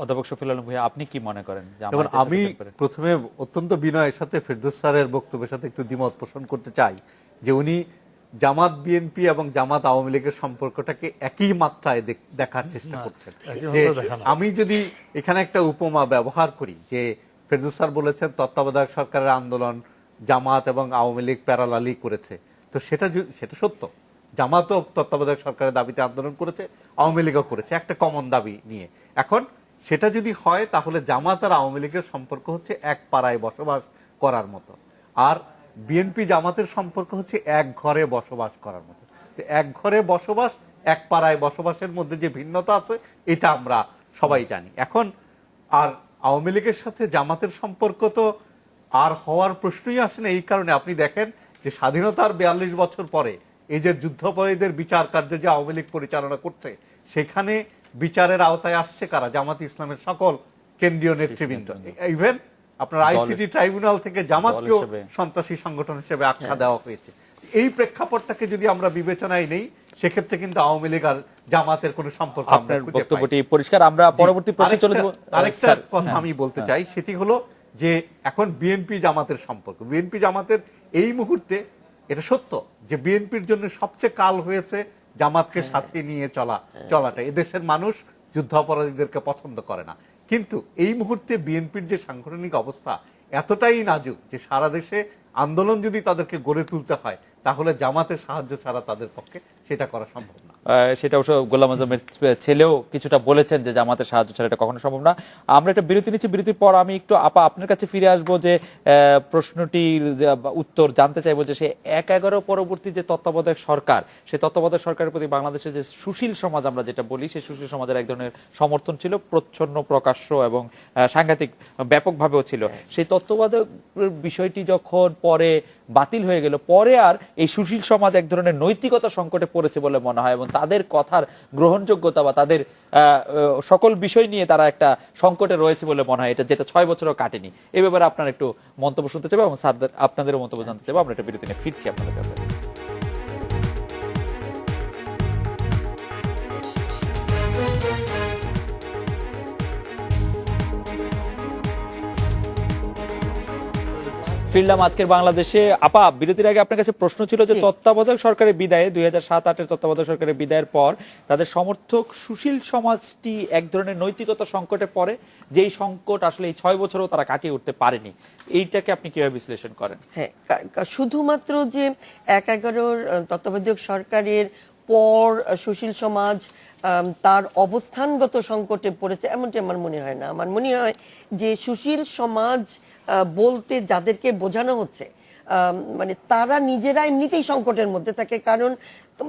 অধ্যাপক শফিউল আলম ভূঁইয়া, আপনি কি মনে করেন? যেমন আমি প্রথমে অত্যন্ত বিনয়ের সাথে ফেরদৌস স্যারের বক্তব্যের সাথে একটু দ্বিমত পোষণ করতে চাই যে উনি জামাত বিএনপি এবং জামাত আওয়ামী লীগের সম্পর্কটাকে একই মাত্রায় দেখার চেষ্টা করছেন। যে আমি যদি এখানে একটা উপমা ব্যবহার করি, যে ফেরদৌস স্যার বলেছেন তত্ত্বাবধায়ক সরকারের আন্দোলন জামাত এবং আওয়ামী লীগ প্যারালালি করেছে, তো সেটা সত্য। জামাতও তত্ত্বাবধায়ক সরকারের দাবিতে আন্দোলন করেছে, আওয়ামী লীগও করেছে একটা কমন দাবি নিয়ে। এখন সেটা যদি হয় তাহলে জামাত আর আওয়ামী লীগের সম্পর্ক হচ্ছে এক পাড়ায় বসবাস করার মতো, আর বিএনপি জামাতের সম্পর্ক হচ্ছে এক ঘরে বসবাস করার মতো। তো এক ঘরে বসবাস, এক পাড়ায় বসবাসের মধ্যে যে ভিন্নতা আছে এটা আমরা সবাই জানি। এখন আর আওয়ামী লীগের সাথে জামাতের সম্পর্ক তো আর হওয়ার প্রশ্নই আসে না। এই কারণে আপনি দেখেন যে স্বাধীনতার ৪২ বছর পরে এই যে যুদ্ধাপরাধীদের বিচার কার্য যে আওয়ামী লীগ পরিচালনা করছে, সেখানে বিচারের আওতায় আসছে কারা? জামাত ইসলামের সকল কেন্দ্রীয় নেতৃবৃন্দ। ইভেন আপনার আইসিটি ট্রাইব্যুনাল থেকে জামাতকেও সন্ত্রাসী সংগঠন হিসেবে আখ্যা দেওয়া হয়েছে। এই প্রেক্ষাপটটাকে যদি আমরা বিবেচনায় নেই, সেক্ষেত্রে কিন্তু আওয়ামী লীগ আর জামাতের কোনো সম্পর্ক আমরা খুঁজে পাই না। পরিষ্কার। আমরা পরবর্তী প্রশ্নে চলে যাব। আরেকটা কথা আমি বলতে চাই, সেটি হলো যে এখন বিএনপি জামাতের সম্পর্ক, বিএনপি জামাতের এই মুহূর্তে এটা সত্য যে বিএনপির জন্য সবচেয়ে কাল হয়েছে জামাতকে সাথে নিয়ে চলাটা। এদেশের মানুষ যুদ্ধাপরাধীদেরকে পছন্দ করে না, কিন্তু এই মুহূর্তে বিএনপির যে সাংগঠনিক অবস্থা এতটাই নাজুক যে সারা দেশে আন্দোলন যদি তাদেরকে গড়ে তুলতে হয় তাহলে জামাতের সাহায্য ছাড়া তাদের পক্ষে সেটা করা সম্ভব না। সেটা অবশ্য গোলাম আজমের ছেলেও কিছুটা বলেছেন যে জামাতের সাহায্য ছাড়া এটা কখনো সম্ভব না। আমরা একটা বিরতি নিচ্ছি, বিরতির পর আমি একটু আপা আপনার কাছে ফিরে আসবো যে প্রশ্নটির উত্তর জানতে চাইবো যে সে ১/১১ পরবর্তী যে তত্ত্বাবধায়ক সরকার, সেই তত্ত্বাবধায়ক সরকারের প্রতি বাংলাদেশের যে সুশীল সমাজ আমরা যেটা বলি, সেই সুশীল সমাজের এক ধরনের সমর্থন ছিল, প্রচ্ছন্ন, প্রকাশ্য এবং সাংঘাতিক ব্যাপকভাবেও ছিল। সেই তত্ত্বাবধায়ক বিষয়টি যখন পরে বাতিল হয়ে গেল, পরে আর এই সুশীল সমাজ এক ধরনের নৈতিকতা সংকটে পড়েছে বলে মনে হয়, এবং তাদের কথার গ্রহণযোগ্যতা বা তাদের সকল বিষয় নিয়ে তারা একটা সংকটে রয়েছে বলে মনে হয়, এটা যেটা ৬ বছরও কাটেনি। এই ব্যাপারে আপনার একটু মন্তব্য শুনতে চাইবো এবং স্যারদের আপনাদেরও মন্তব্য জানতে চাইবো। আমরা একটা বিরতি নিয়ে ফিরছি আপনাদের কাছে। ফিরলাম আজকের বাংলাদেশে। আপা, বিরতির আগে আপনার কাছে প্রশ্ন ছিল যে তত্ত্বাবধায়ক সরকারের বিদায়ে ২০০৭-৮ তত্ত্বাবধায়ক সরকারের বিদায়ের পর তাদের সমর্থক সুশীল সমাজটি এক ধরনের নৈতিকতা সংকটে পড়ে, যেই সংকট আসলে এই ৬ বছরও তারা কাটিয়ে উঠতে পারেনি। এইটাকে আপনি কিভাবে বিশ্লেষণ করেন? হ্যাঁ, শুধুমাত্র যে ১/১১ তত্ত্বাবধায়ক সরকারের পর সুশীল সমাজ তার অবস্থানগত সংকটে পড়েছে এমনটি আমার মনে হয় না। আমার মনে হয় যে সুশীল সমাজ বলতে যাদেরকে বোঝানো হচ্ছে মানে তারা নিজেরা এমনিতেই সংকটের মধ্যে থাকে। কারণ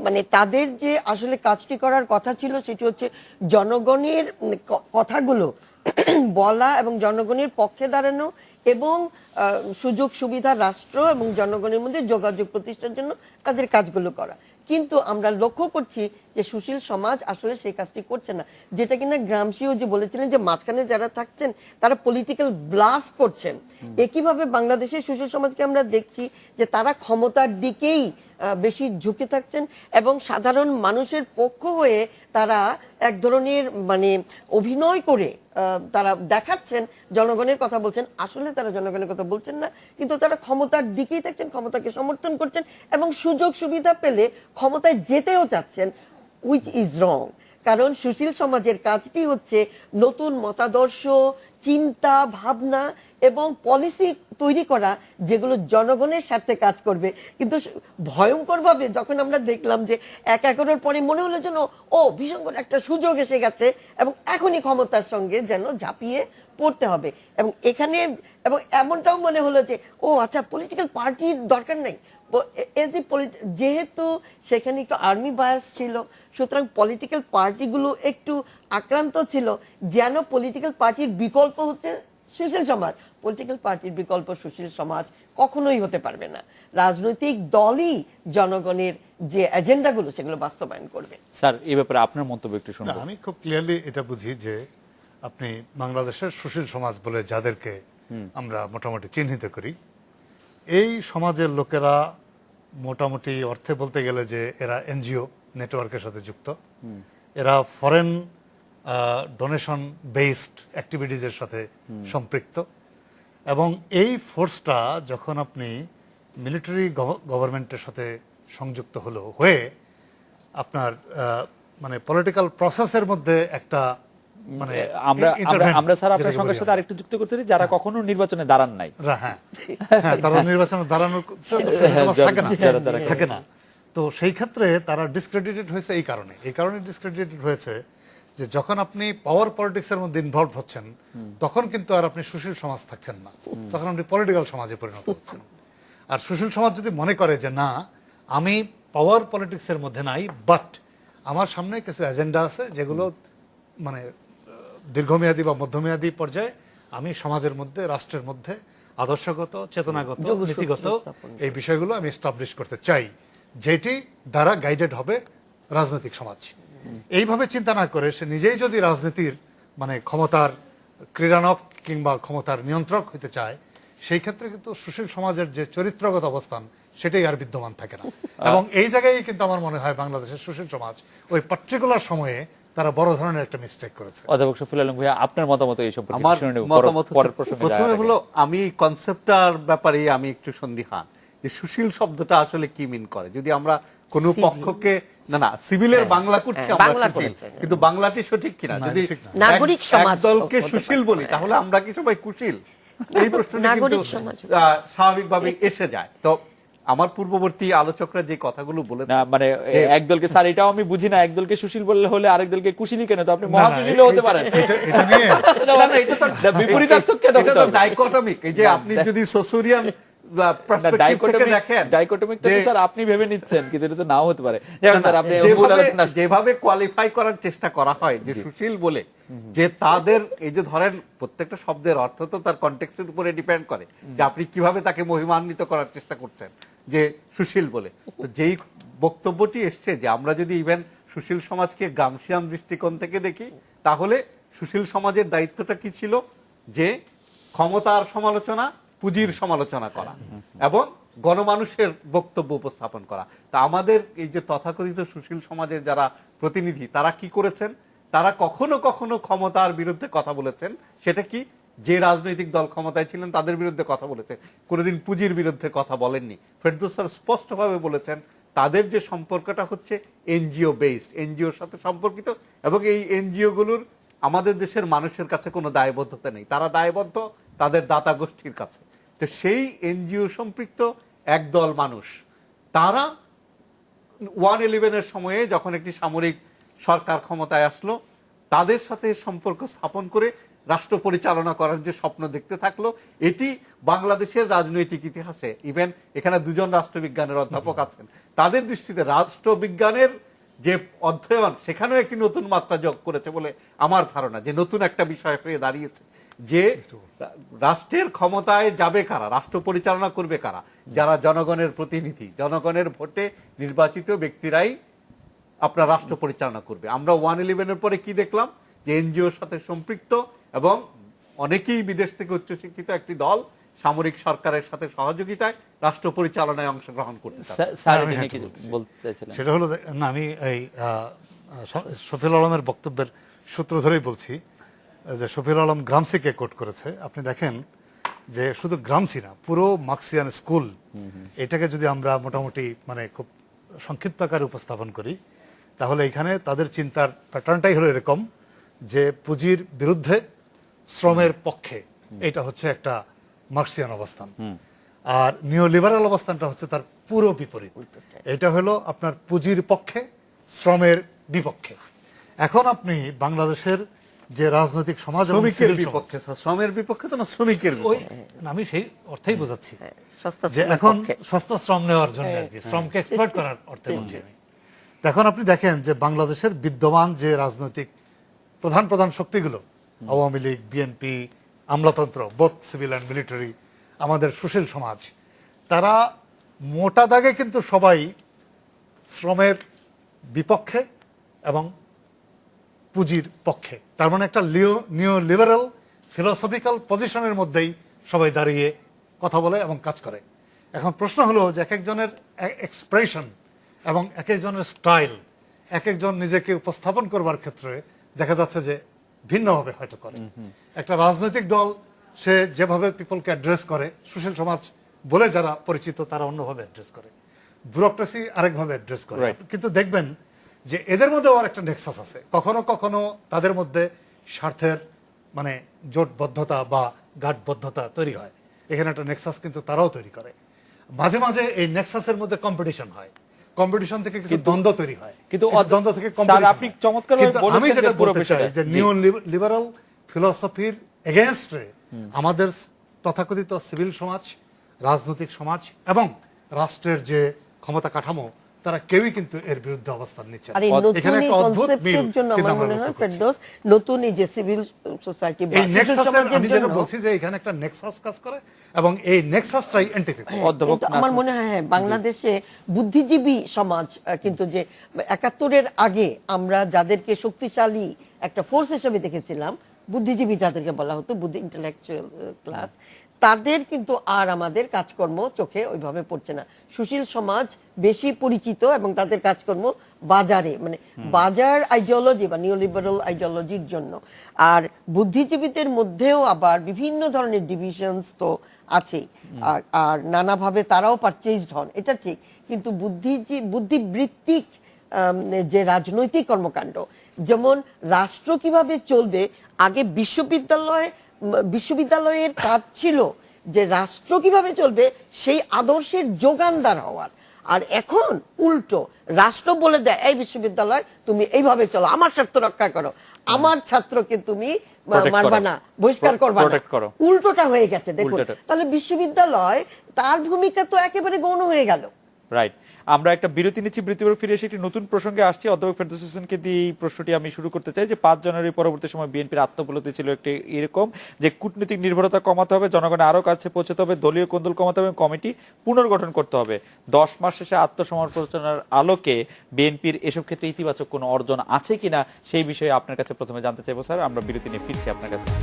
মানে তাদের যে আসলে কাজটি করার কথা ছিল সেটি হচ্ছে জনগণের কথাগুলো বলা এবং জনগণের পক্ষে দাঁড়ানো এবং সুযোগ সুবিধা রাষ্ট্র এবং জনগণের মধ্যে যোগাযোগ প্রতিষ্ঠার জন্য তাদের কাজগুলো করা। কিন্তু আমরা লক্ষ্য করছি যে সুশীল সমাজ আসলে সেই কাজটি করছে না, যেটা কিনা গ্রামসিও যে বলেছিলেন যে মাঝখানে যারা থাকছেন তারা পলিটিক্যাল ব্লাফ করছেন। একইভাবে বাংলাদেশের সুশীল সমাজকে আমরা দেখছি যে তারা ক্ষমতার দিকেই বেশি ঝুঁকে থাকছেন এবং সাধারণ মানুষের পক্ষ হয়ে তারা এক ধরনের মানে অভিনয় করে তারা দেখাচ্ছেন জনগণের কথা বলছেন, আসলে তারা জনগণের কথা বলছেন না, কিন্তু তারা ক্ষমতার দিকেই থাকছেন, ক্ষমতাকে সমর্থন করছেন এবং সুযোগ সুবিধা পেলে ক্ষমতায় যেতেও চাচ্ছেন, হুইচ ইজ রং। কারণ সুশীল সমাজের কাজটি হচ্ছে নতুন মতাদর্শ, চিন্তা ভাবনা এবং পলিসি তৈরি করা যেগুলো জনগণের স্বার্থে কাজ করবে। কিন্তু ভয়ঙ্করভাবে যখন আমরা দেখলাম যে ১/১১ পরে মনে হলো যেন ভীষণ একটা সুযোগ এসে গেছে এবং এখনই ক্ষমতার সঙ্গে যেন ঝাঁপিয়ে পড়তে হবে, এবং এখানে এবং এমনটাও মনে হলো যে আচ্ছা পলিটিক্যাল পার্টির দরকার নাই, যেহেতু সেখানে একটু আর্মি বায়াস ছিল সুতরাং পলিটিক্যাল পার্টিগুলো একটু আক্রান্ত ছিল, যেন পলিটিক্যাল পার্টির বিকল্প হচ্ছে সুশীল সমাজ। পলিটিক্যাল পার্টির বিকল্প সুশীল সমাজ কখনোই হতে পারবে না। রাজনৈতিক দলই জনগণের যে এজেন্ডাগুলো সেগুলো বাস্তবায়ন করবে। স্যার, এই ব্যাপারে আপনার মন্তব্য একটু শুনবো। আমি খুব ক্লিয়ারলি এটা বুঝি যে আপনি বাংলাদেশের সুশীল সমাজ বলে যাদেরকে আমরা মোটামুটি চিহ্নিত করি, এই সমাজের লোকেরা মোটামুটি অর্থে বলতে গেলে যে এরা এনজিও নেটওয়ার্কের সাথে যুক্ত, এরা ফরেন ডোনেশন বেসড অ্যাক্টিভিটিজের সাথে সম্পৃক্ত, এবং এই ফোর্সটা যখন আপনি মিলিটারি গভর্নমেন্টের সাথে সংযুক্ত হয়ে আপনার মানে পলিটিক্যাল প্রসেসের মধ্যে একটা মানে আমরা intervene আমরা স্যার আপনার যেটাকে সঙ্গে বলি সাথে আরেকটু যুক্ত করতে চাই, যারা কখনো নির্বাচনে দাঁড়ান নাই। হ্যাঁ হ্যাঁ, তারা নির্বাচনে দাঁড়ানোর থাকে না, থাকে না। তো সেই ক্ষেত্রে তারা ডিসক্রেডিটেড হয়েছে এই কারণে ডিসক্রেডিটেড হয়েছে যে যখন আপনি পাওয়ার পলিটিক্সের মধ্যে ইনভলভ হচ্ছেন, তখন কিন্তু আর আপনি সুশীল সমাজ থাকছেন না, তখন আপনি পলিটিক্যাল সমাজে পরিণত হচ্ছেন। আর সুশীল সমাজ যদি মনে করে যে না, আমি পাওয়ার পলিটিক্সের মধ্যে নাই, বাট আমার সামনে কিছু এজেন্ডা আছে যেগুলো মানে দীর্ঘমেয়াদী বা মধ্যমেয়াদী পর্যায়ে আমি সমাজের মধ্যে, রাষ্ট্রের মধ্যে আদর্শগত, চেতনাগত, যোগসূত্র নীতিগত স্থাপন। এই বিষয়গুলো আমি এস্টাবলিশ করতে চাই, যেটি দ্বারা গাইডেড হবে রাজনৈতিক সমাজ। এইভাবে চিন্তা না করে সে নিজেই যদি রাজনীতির মানে ক্ষমতার ক্রীড়ানক কিংবা ক্ষমতার নিয়ন্ত্রক হতে চায়, সেই ক্ষেত্রে কিন্তু সুশীল সমাজের যে চরিত্রগত অবস্থান সেটাই আর বিদ্যমান থাকে না। এবং এই জায়গায় কিন্তু আমার মনে হয় বাংলাদেশের সুশীল সমাজ ওই পার্টিকুলার সময়ে তারা বড় ধরনের একটা মিস্টেক করেছে। অধ্যাপক শফিউল আলম ভাইয়া, আপনার মতামত এই সম্পর্কে আমার শুনে নেব মতামত পরের প্রসঙ্গে প্রথমে যাওয়ার আগে। হলো, আমি এই কনসেপ্টটার ব্যাপারে আমি একটু সন্দিহান যে সুশীল শব্দটা আসলে কি মিন করে। যদি আমরা কোনো পক্ষকে না সিভিলের বাংলা করছি আমরা বাংলা সুশীল, করেছে। কিন্তু বাংলাটি সঠিক কিনা, না, যদি ঠিক না। নাগরিক সমাজ দলকে হতে সুশীল পারে। বলি তাহলে আমরা কি সবাই কুশীল? এই প্রশ্নটা কিন্তু নাগরিক সমাজ। স্বাভাবিকভাবে এসে যায়। তো আমার পূর্ববর্তী আলোচকরা যে কথাগুলো বলেছে, না মানে একদলকে স্যার এটাও আমি বুঝি না, একদলকে সুশীল বললে হলে আরেক দলকে কুশীলই কেন? তো আপনি মহাসুশীলও হতে পারেন। এটা নিয়ে না, না, এটা তো না, বিপরীতার্থক কেন এটা হতে তো হবে? ডাইকটমিক। এই যে আপনি যদি সোসুরিয়ান পার্সপেক্টিভ থেকে দেখেন, ডাইকটমিক তো যে স্যার আপনি ভেবে নিচ্ছেন, কিন্তু এটা তো নাও হতে পারে। যেমন স্যার আপনি মূল যেভাবে আলোচনা যেভাবে কোয়ালিফাই করার চেষ্টা করা হয় যে সুশীল বলে, যে তাদের এই যে ধরেন প্রত্যেকটা শব্দের অর্থ তো তার কনটেক্সটের উপরে ডিপেন্ড করে, যে আপনি কিভাবে তাকে মহিমান্বিত করার চেষ্টা করছেন যে সুশীল বলে। তো যেই বক্তব্যটি এসছে যে আমরা যদি ইভেন সুশীল সমাজকে গ্রামসিয়ান দৃষ্টিকোণ থেকে দেখি, তাহলে সুশীল সমাজের দায়িত্বটা কি ছিল? যে ক্ষমতার সমালোচনা, পুঁজির সমালোচনা করা এবং গণমানুষের বক্তব্য উপস্থাপন করা। তা আমাদের এই যে তথাকথিত সুশীল সমাজের যারা প্রতিনিধি, তারা কি করেছেন? তারা কখনো কখনো ক্ষমতার বিরুদ্ধে কথা বলেছেন। সেটা কি? যে রাজনৈতিক দল ক্ষমতায় ছিলেন তাদের বিরুদ্ধে কথা বলেছেন, কোনোদিন পুঁজির বিরুদ্ধে কথা বলেননি। ফেরদৌস স্যার স্পষ্টভাবে বলেছেন তাদের যে সম্পর্কটা হচ্ছে এনজিও বেসড, এনজিওর সাথে সম্পর্কিত, এবং এই এনজিও গুলোর আমাদের দেশের মানুষের কাছে কোনো দায়বদ্ধতা নেই, তারা দায়বদ্ধ তাদের দাতা গোষ্ঠীর কাছে। তো সেই এনজিও সম্পৃক্ত একদল মানুষ, তারা 1/11-এর সময়ে যখন একটি সামরিক সরকার ক্ষমতায় আসলো, তাদের সাথে সম্পর্ক স্থাপন করে রাষ্ট্র পরিচালনা করার যে স্বপ্ন দেখতে থাকলো, এটি বাংলাদেশের রাজনৈতিক ইতিহাসে, ইভেন এখানে দুজন রাষ্ট্রবিজ্ঞানের অধ্যাপক আছেন, তাদের দৃষ্টিতে রাষ্ট্রবিজ্ঞানের যে অধ্যয়ন সেখানেও একটি নতুন মাত্রা যোগ করেছে বলে আমার ধারণা, যে নতুন একটা বিষয় হয়ে দাঁড়িয়েছে যে রাষ্ট্রের ক্ষমতায় যাবে কারা, রাষ্ট্র পরিচালনা করবে কারা? যারা জনগণের প্রতিনিধি, জনগণের ভোটে নির্বাচিত ব্যক্তিরাই আপনার রাষ্ট্র পরিচালনা করবে। আমরা 1/11-এর পরে কি দেখলাম? যে এনজিওর সাথে সম্পৃক্ত এবং অনেকেই বিদেশ থেকে উচ্চশিক্ষিত একটি দল সামরিক সরকারের সাথে সহযোগিতায় রাষ্ট্র পরিচালনায় অংশগ্রহণ করতে চায়। স্যার আমি এটা নিয়ে হ্যাঁ, কি বলছি। বলতে চাইছিলেন? সেটা হলো না, আমি এই শফিউল আলমের বক্তব্যের সূত্র ধরেই বলছি যে শফিউল আলম গ্রামসিকে কোট করেছে। আপনি দেখেন যে শুধু গ্রামসি না, পুরো মার্ক্সিয়ান স্কুল, এটাকে যদি আমরা মোটামুটি মানে খুব সংক্ষিপ্ত আকারে উপস্থাপন করি, তাহলে এখানে তাদের চিন্তার প্যাটার্নটাই হলো এরকম যে পুঁজির বিরুদ্ধে শ্রমের পক্ষে, এটা হচ্ছে একটা মার্ক্সিয়ান অবস্থান। আর নিও লিবারাল অবস্থানটা হচ্ছে তার পুরো বিপরীত। এটা হলো আপনার পুঁজির পক্ষে, শ্রমের বিপক্ষে। এখন আপনি বাংলাদেশের যে রাজনৈতিক সমাজ এবং শ্রমিকের সিভিল সমাজ, বিপক্ষে, স্যার শ্রমের বিপক্ষে তো না, শ্রমিকের ওই বিপক্ষে। আমি সেই অর্থেই বোঝাচ্ছি সস্তা যে শ্রমের এখন পক্ষে। সস্তা শ্রম নেওয়ার জন্য আর কি, শ্রমকে এক্সপ্লয়েট করার অর্থে বলছি আমি। এখন আপনি দেখেন যে বাংলাদেশের বিদ্যমান যে রাজনৈতিক প্রধান প্রধান শক্তিগুলো, আওয়ামী লীগ, বিএনপি, আমলাতন্ত্র, বোথ সিভিল অ্যান্ড মিলিটারি, আমাদের সুশীল সমাজ, তারা মোটা দাগে কিন্তু সবাই শ্রমের বিপক্ষে এবং পুঁজির পক্ষে। তার মানে একটা নিও লিবারাল ফিলোসফিক্যাল পজিশনের মধ্যেই সবাই দাঁড়িয়ে কথা বলে এবং কাজ করে। এখন প্রশ্ন হলো যে এক একজনের এক্সপ্রেশন এবং এক একজনের স্টাইল, এক একজন নিজেকে উপস্থাপন করবার ক্ষেত্রে দেখা যাচ্ছে যে ভিন্নভাবে হয়তো করে। একটা রাজনৈতিক দল সে যেভাবে পিপলকে অ্যাড্রেস করে, সুশীল সমাজ বলে যারা পরিচিত তারা অন্যভাবে অ্যাড্রেস করে, ব্যুরোক্রেসি আরেকভাবে অ্যাড্রেস করে। Right. কিন্তু দেখবেন যে এদের মধ্যে আর একটা নেক্সাস আছে, কখনো কখনো তাদের মধ্যে স্বার্থের মানে জোটবদ্ধতা বা গাঢ়বদ্ধতা তৈরি হয়। এখানে একটা নেক্সাস কিন্তু তারাও তৈরি করে। মাঝে মাঝে এই নেক্সাসের মধ্যে কম্পিটিশন হয়, কম্পিটিশন থেকে কিছু দ্বন্দ্ব তৈরি হয়, কিন্তু কিছু দ্বন্দ্ব থেকে স্যার, competition আপনি হয়। চমৎকারভাবে কিন্তু আমি বলেছেন যেটা যে পুরো বলতে চাই বিষয়টা। যে জি। নিও লিবারাল ফিলসফির এগেইনস্টে আমাদের তথাকথিত সিভিল সমাজ, রাজনৈতিক সমাজ এবং রাষ্ট্রের যে ক্ষমতা কাঠামো তারা কেউই কিন্তু এর বিরুদ্ধে অবস্থান নিচ্ছে না। আর এই এখানে নতুন একটা অদ্ভুত মিল কনসেপ্টের জন্য কিন্তু আমার আমরা মনে হয় লক্ষ্য করছি। ফেরদৌস, নতুন এই যে সিভিল সোসাইটি বা এই সিভিল নেক্সাসের সমাজের আমি যেটা জন্য বলছি যে এখানে একটা নেক্সাস কাজ করে এবং এই নেক্সাসটাই এন্টিপিপল। অধ্যাপক কিন্তু আমার নাসির। মনে হয় হ্যাঁ, বাংলাদেশে বুদ্ধিজীবী সমাজ কিন্তু যে ৭১-এর আগে আমরা যাদেরকে শক্তিশালী একটা ফোর্স হিসেবে দেখেছিলাম, বুদ্ধিজীবী যাদেরকে বলা হতো, বুদ্ধি ইন্টেলেকচুয়াল ক্লাস, তাদের কিন্তু আর আমাদের কাজকর্ম চোখে ওইভাবে পড়ছে না। সুশীল সমাজ বেশি পরিচিত এবং তাদের কাজকর্ম বাজারে, মানে বাজার আইডিওলজি বা নিওলিবারাল আইডিওলজির জন্য। আর বুদ্ধিজীবীদের মধ্যেও আবার বিভিন্ন ধরনের ডিভিশনস তো আছেই, আর নানাভাবে তারাও পারচেজড হন, এটা ঠিক। কিন্তু বুদ্ধিবৃত্তিক যে রাজনৈতিক কর্মকাণ্ড, যেমন রাষ্ট্র কিভাবে চলবে, আগে বিশ্ববিদ্যালয়ের কাজ ছিল যে রাষ্ট্র কিভাবে চলবে সেই আদর্শের যোগানদার হওয়ার। আর এখন উল্টো, রাষ্ট্র বলে দেয় এই বিশ্ববিদ্যালয় তুমি এইভাবে চলো, আমার স্বার্থ রক্ষা করো, আমার ছাত্রকে তুমি Protect মারবা করো। না, বহিষ্কার করবা না। Protect করো। উল্টোটা হয়ে গেছে দেখুন। উল্টোটা। তাহলে বিশ্ববিদ্যালয় তার ভূমিকা তো একেবারে গৌণ হয়ে গেল। রাইট, আমরা একটা বিরতি নিচ্ছি, বিরতির পর ফিরে এসে একটি নতুন প্রসঙ্গে আসছি। অধ্যাপক ফেরদৌস হোসেনকে দিয়ে এই প্রশ্নটি আমি শুরু করতে চাই যে ৫ জানুয়ারি পরবর্তী সময় বিএনপির আত্মপলতি ছিল একটি এরকম যে কূটনৈতিক নির্ভরতা কমাতে হবে, জনগণের আরো কাছে পৌঁছতে হবে, দলীয় কোন্দল কমাতে হবে, কমিটি পুনর্গঠন করতে হবে। 10 মাস শেষে আত্মসমর্পণের আলোকে বিএনপির এসব ক্ষেত্রে ইতিবাচক কোনো অর্জন আছে কিনা সেই বিষয়ে আপনার কাছে প্রথমে জানতে চাইবো স্যার। আমরা বিরতি নিয়ে ফিরছি আপনার কাছে।